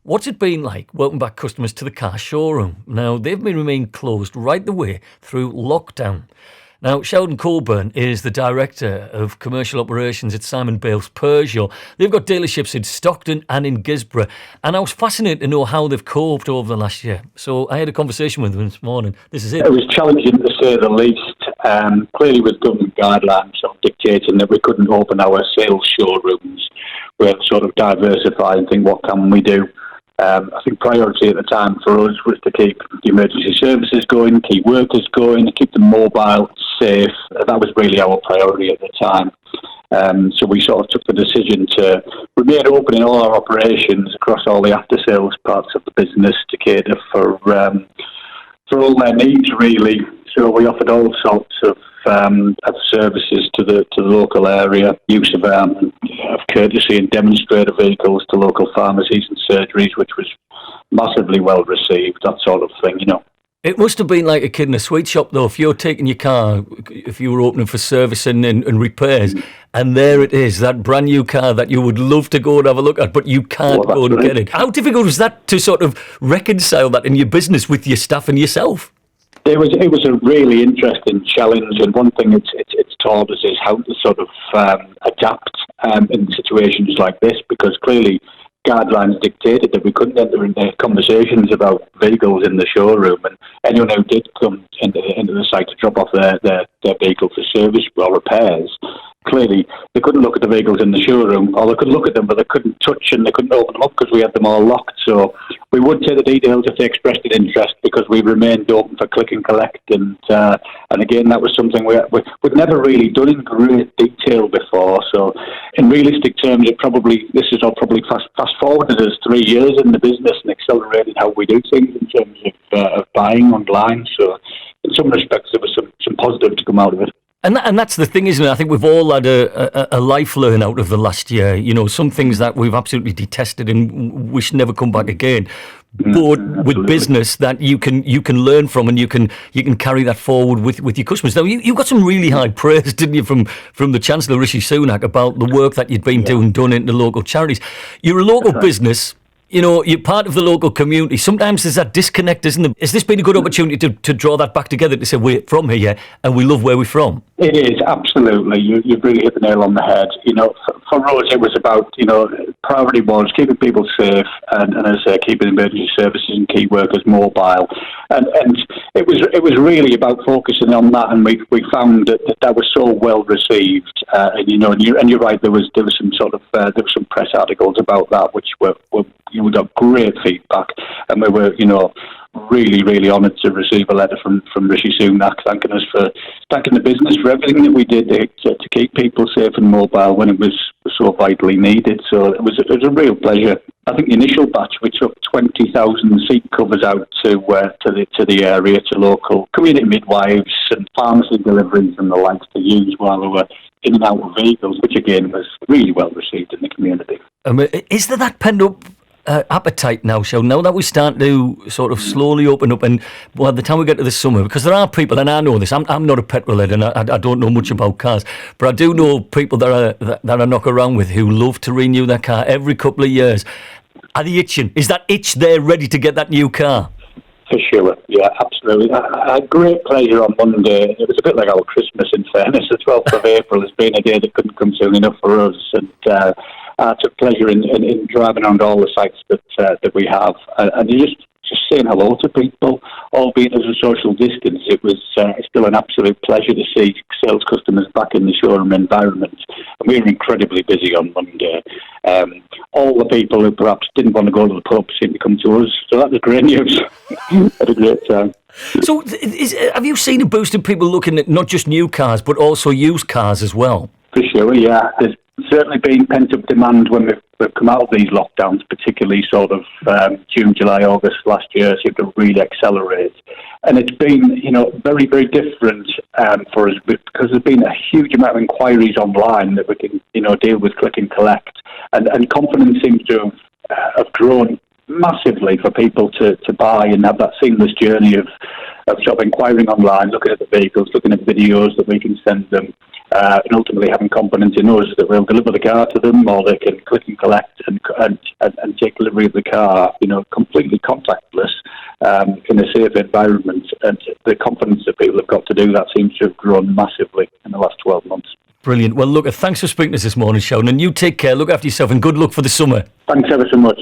What's it been like welcoming back customers to the car showroom? Now, they've been remained closed right the way through lockdown. Now, Sheldon Colburn is the Director of Commercial Operations at Simon Bale's Peugeot. They've got dealerships in Stockton and in Gisborough, and I was fascinated to know how they've coped over the last year. So I had a conversation with them this morning. This is it. It was challenging to say the least. Clearly with government guidelines sort of dictating that we couldn't open our sales showrooms, we had to sort of diversify and think, what can we do? I think priority at the time for us was to keep the emergency services going, keep workers going, keep them mobile, safe. That was really our priority at the time. So we sort of took the decision to remain open in all our operations across all the after-sales parts of the business to cater for all their needs, really. So we offered all sorts of services to the local area, use of courtesy and demonstrator vehicles to local pharmacies and surgeries, which was massively well received, that sort of thing, It must have been like a kid in a sweet shop, though, if you're taking your car, if you were opening for servicing and repairs, and there it is, that brand new car that you would love to go and have a look at, but you can't go and get it. How difficult was that to sort of reconcile that in your business with your staff and yourself? It was a really interesting challenge, and one thing it's taught us is how to sort of adapt in situations like this, because clearly guidelines dictated that we couldn't enter into conversations about vehicles in the showroom, and anyone who did come into the site to drop off their vehicle for service or repairs, clearly they couldn't look at the vehicles in the showroom, or they could look at them, but they couldn't touch and they couldn't open them up because we had them all locked. So we would take the details if they expressed an interest, because we remained open for click and collect, and again, that was something we'd never really done in great detail before. So in realistic terms, this is all probably fast forwarded us 3 years in the business and accelerated how we do things in terms of buying online. So in some respects, there was some positive to come out of it. And that's the thing, isn't it? I think we've all had a life learn out of the last year. Some things that we've absolutely detested and wish never come back again. But with business that you can learn from, and you can carry that forward with your customers. Now, you got some really high praise, didn't you, from the Chancellor Rishi Sunak about the work that you'd been doing done into local charities. You're a local business. You're part of the local community. Sometimes there's that disconnect, isn't there? Has this been a good opportunity to draw that back together, to say we're from here and we love where we're from? It is, absolutely. You've really hit the nail on the head. For us, it was about, priority was keeping people safe and as I say, keeping emergency services and key workers mobile. And it was really about focusing on that, and we found that was so well received. And you're right, there was some press articles about that, which we got great feedback, and we were, really, really honoured to receive a letter from Rishi Sunak thanking us for thanking the business for everything that we did to keep people safe and mobile when it was so vitally needed. So it was a real pleasure. I think the initial batch, we took 20,000 seat covers out to the area, to local community midwives and pharmacy deliveries and the likes to use while they were in and out of vehicles, which again was really well received in the community. Is there that pent up appetite now, Sheldon, now that we start to sort of slowly open up, and by the time we get to the summer, because there are people, and I know this, I'm not a petrol head and I don't know much about cars, but I do know people that I knock around with who love to renew their car every couple of years. Are they itching? Is that itch there ready to get that new car? For sure, yeah, absolutely. I had great pleasure on Monday. It was a bit like our Christmas, in fairness. The 12th of April has been a day that couldn't come soon enough for us, and I took pleasure in driving around all the sites that we have, and just saying hello to people, albeit as a social distance. It was still an absolute pleasure to see sales customers back in the showroom environment, and we were incredibly busy on Monday. All the people who perhaps didn't want to go to the pub seemed to come to us, so that was great news. Had a great time. So have you seen a boost in people looking at not just new cars but also used cars as well? For sure, yeah. There's certainly been pent-up demand when we've come out of these lockdowns, particularly sort of June, July, August last year, seemed to really accelerate. And it's been, very, very different for us, because there's been a huge amount of inquiries online that we can, deal with click and collect. And confidence seems to have grown massively for people to buy and have that seamless journey of sort of inquiring online, looking at the vehicles, looking at videos that we can send them, and ultimately having confidence in us that we'll deliver the car to them, or they can click and collect and take delivery of the car, completely contactless, in a safe environment. And the confidence that people have got to do that seems to have grown massively in the last 12 months. Brilliant. Well, look, thanks for speaking to us this morning, Sean, and you take care, look after yourself, and good luck for the summer. Thanks ever so much.